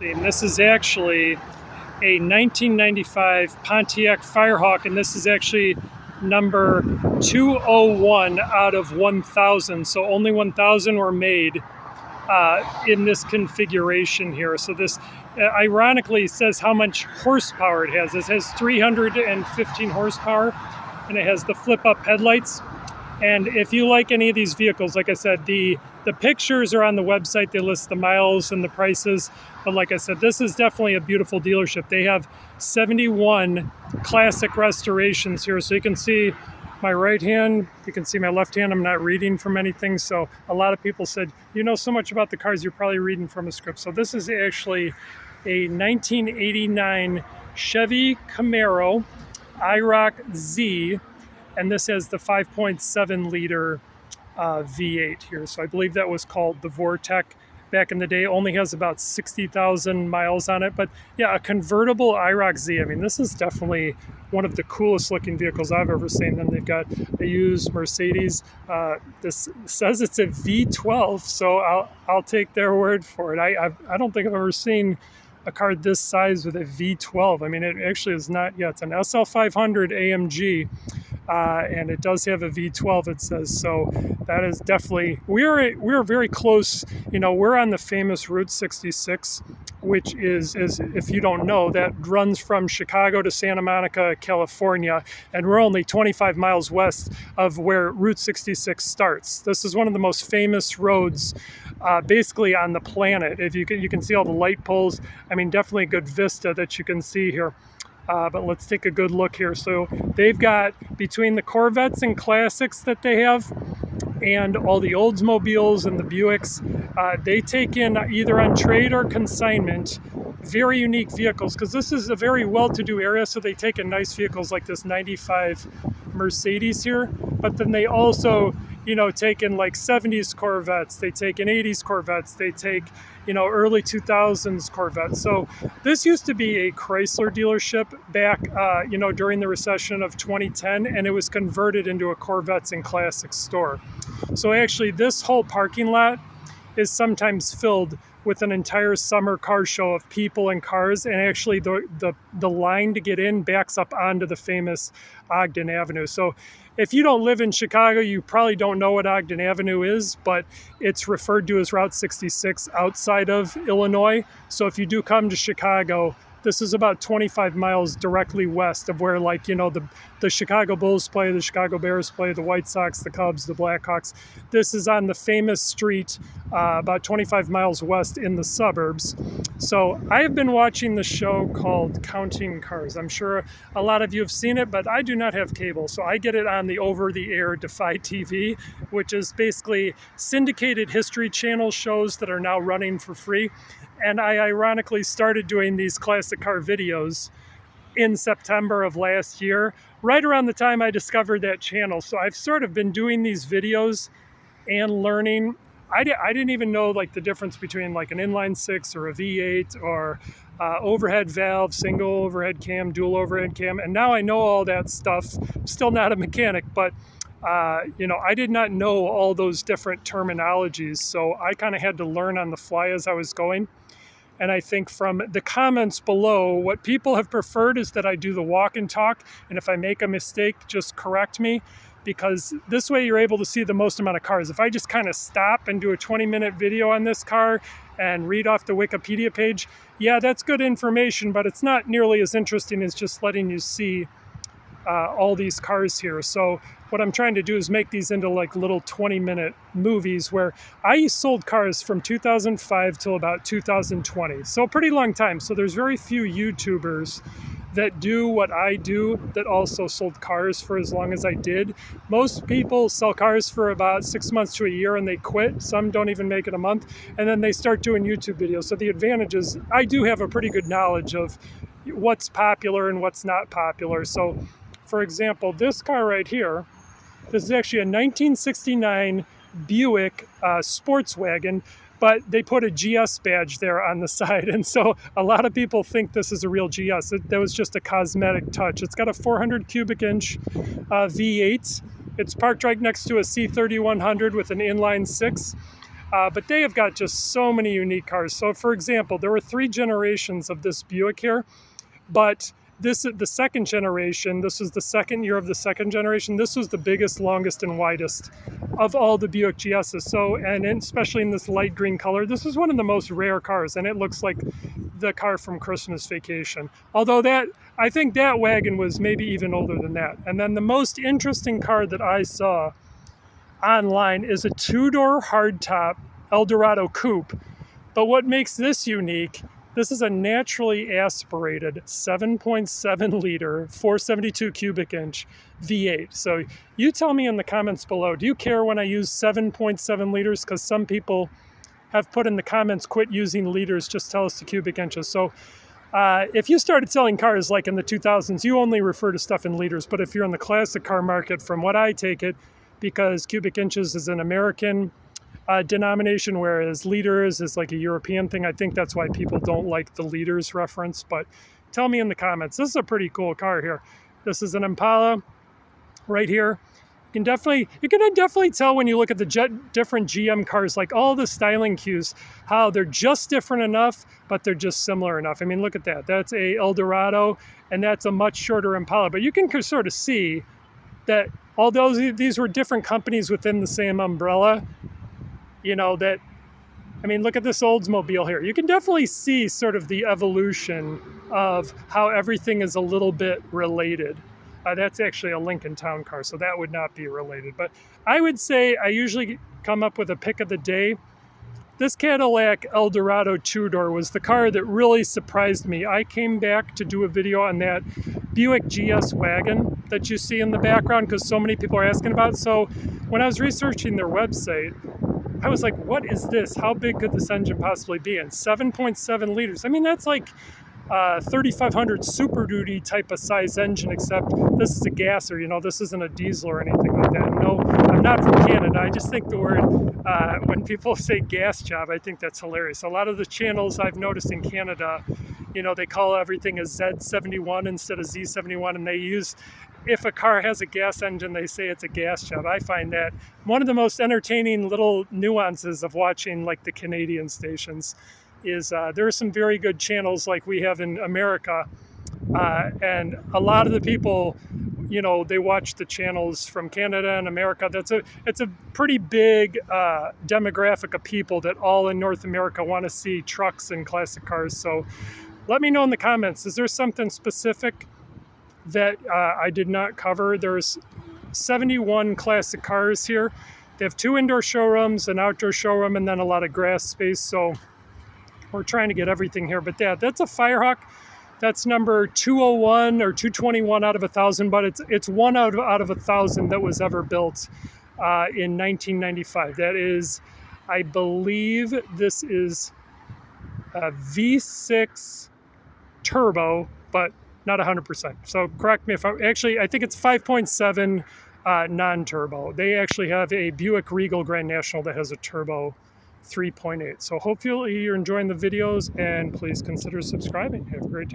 And this is actually a 1995 Pontiac Firehawk, and this is actually number 201 out of 1,000. So only 1,000 were made in this configuration here. So this ironically says how much horsepower it has. It has 315 horsepower, and it has the flip-up headlights. And if you like any of these vehicles, like I said, the pictures are on the website. They list the miles and the prices. But like I said, this is definitely a beautiful dealership. They have 71 classic restorations here. So you can see my right hand, you can see my left hand. I'm not reading from anything. So a lot of people said, you know so much about the cars, you're probably reading from a script. So this is actually a 1989 Chevy Camaro IROC Z. And this has the 5.7 liter V8 here. So I believe that was called the Vortec back in the day. Only has about 60,000 miles on it. But yeah, a convertible IROC Z. I mean, this is definitely one of the coolest looking vehicles I've ever seen. Then they've got a used Mercedes. This says it's a V12, so I'll take their word for it. I don't think I've ever seen a car this size with a V12. I mean, it actually is not, yeah, it's an SL500 AMG. And it does have a V12, it says. So that is definitely, we're very close. You know, we're on the famous Route 66, which is if you don't know, that runs from Chicago to Santa Monica, California, and we're only 25 miles west of where Route 66 starts. This is one of the most famous roads basically on the planet. If you can see all the light poles. I mean, definitely a good vista that you can see here. But let's take a good look here. So they've got, between the Corvettes and Classics that they have, and all the Oldsmobiles and the Buicks, they take in either on trade or consignment very unique vehicles, because this is a very well-to-do area. So they take in nice vehicles like this 95 Mercedes here, but then they also, you know, take in like 70s Corvettes, they take in 80s Corvettes, they take, you know, early 2000s Corvettes. So this used to be a Chrysler dealership back, you know, during the recession of 2010, and it was converted into a Corvettes and Classics store. So actually this whole parking lot is sometimes filled with an entire summer car show of people and cars, and actually the line to get in backs up onto the famous Ogden Avenue. So if you don't live in Chicago, you probably don't know what Ogden Avenue is, but it's referred to as Route 66 outside of Illinois. So if you do come to Chicago, this is about 25 miles directly west of where, like, you know, the Chicago Bulls play, the Chicago Bears play, the White Sox, the Cubs, the Blackhawks. This is on the famous street about 25 miles west in the suburbs. So I have been watching the show called Counting Cars. I'm sure a lot of you have seen it, but I do not have cable. So I get it on the over-the-air Defy TV, which is basically syndicated History Channel shows that are now running for free. And I ironically started doing these classic car videos in September of last year, right around the time I discovered that channel. So I've sort of been doing these videos and learning. I didn't even know like the difference between like an inline six or a V8 or overhead valve, single overhead cam, dual overhead cam. And now I know all that stuff. I'm still not a mechanic, but you know, I did not know all those different terminologies. So I kind of had to learn on the fly as I was going. And I think from the comments below, what people have preferred is that I do the walk and talk. And if I make a mistake, just correct me, because this way you're able to see the most amount of cars. If I just kind of stop and do a 20-minute video on this car and read off the Wikipedia page, yeah, that's good information, but it's not nearly as interesting as just letting you see all these cars here. So what I'm trying to do is make these into like little 20-minute movies where I sold cars from 2005 till about 2020. So a pretty long time. So there's very few YouTubers that do what I do that also sold cars for as long as I did. Most people sell cars for about 6 months to a year and they quit. Some don't even make it a month, and then they start doing YouTube videos. So the advantage is I do have a pretty good knowledge of what's popular and what's not popular. So for example, this car right here, this is actually a 1969 Buick sports wagon, but they put a GS badge there on the side. And so a lot of people think this is a real GS. That was just a cosmetic touch. It's got a 400 cubic inch V8. It's parked right next to a C3100 with an inline six. But they have got just so many unique cars. So for example, there were 3 generations of this Buick here, but this is the second generation. This was the second year of the second generation. This was the biggest, longest, and widest of all the Buick GSs. So, and especially in this light green color, this is one of the most rare cars, and it looks like the car from Christmas Vacation. Although that, I think that wagon was maybe even older than that. And then the most interesting car that I saw online is a 2-door hardtop Eldorado coupe. But what makes this unique, this is a naturally aspirated 7.7 liter, 472 cubic inch V8. So you tell me in the comments below, do you care when I use 7.7 liters? Because some people have put in the comments, quit using liters, just tell us the cubic inches. So if you started selling cars like in the 2000s, you only refer to stuff in liters. But if you're in the classic car market, from what I take it, because cubic inches is an American denomination, whereas liters is like a European thing. I think that's why people don't like the liters reference, but tell me in the comments. This is a pretty cool car here. This is an Impala right here. You can definitely tell when you look at the different GM cars, like all the styling cues, how they're just different enough, but they're just similar enough. I mean, look at that. That's a Eldorado, and that's a much shorter Impala, but you can sort of see that although these were different companies within the same umbrella, you know, that, I mean, look at this Oldsmobile here. You can definitely see sort of the evolution of how everything is a little bit related. That's actually a Lincoln Town car, so that would not be related. But I would say I usually come up with a pick of the day. This Cadillac Eldorado 2-door was the car that really surprised me. I came back to do a video on that Buick GS wagon that you see in the background because so many people are asking about it. So when I was researching their website, I was like, what is this? How big could this engine possibly be? And 7.7 liters. I mean, that's like 3500 Super Duty type of size engine, except this is a gasser, you know, this isn't a diesel or anything like that. No, I'm not from Canada. I just think the word, when people say gas job, I think that's hilarious. A lot of the channels I've noticed in Canada, you know, they call everything a Z71 instead of Z71, and they use, if a car has a gas engine, they say it's a gas job. I find that one of the most entertaining little nuances of watching like the Canadian stations is there are some very good channels like we have in America. And a lot of the people, you know, they watch the channels from Canada and America. It's a pretty big demographic of people that all in North America want to see trucks and classic cars. So let me know in the comments, is there something specific that I did not cover? There's 71 classic cars here. They have 2 indoor showrooms, an outdoor showroom, and then a lot of grass space. So we're trying to get everything here. But that's a Firehawk. That's number 201 or 221 out of 1,000, but it's one out of 1,000 that was ever built in 1995. That is, I believe this is a V6 turbo, but not 100%. So correct me if I'm, actually, I think it's 5.7 non-turbo. They actually have a Buick Regal Grand National that has a turbo 3.8. So hopefully you're enjoying the videos, and please consider subscribing. Have a great day.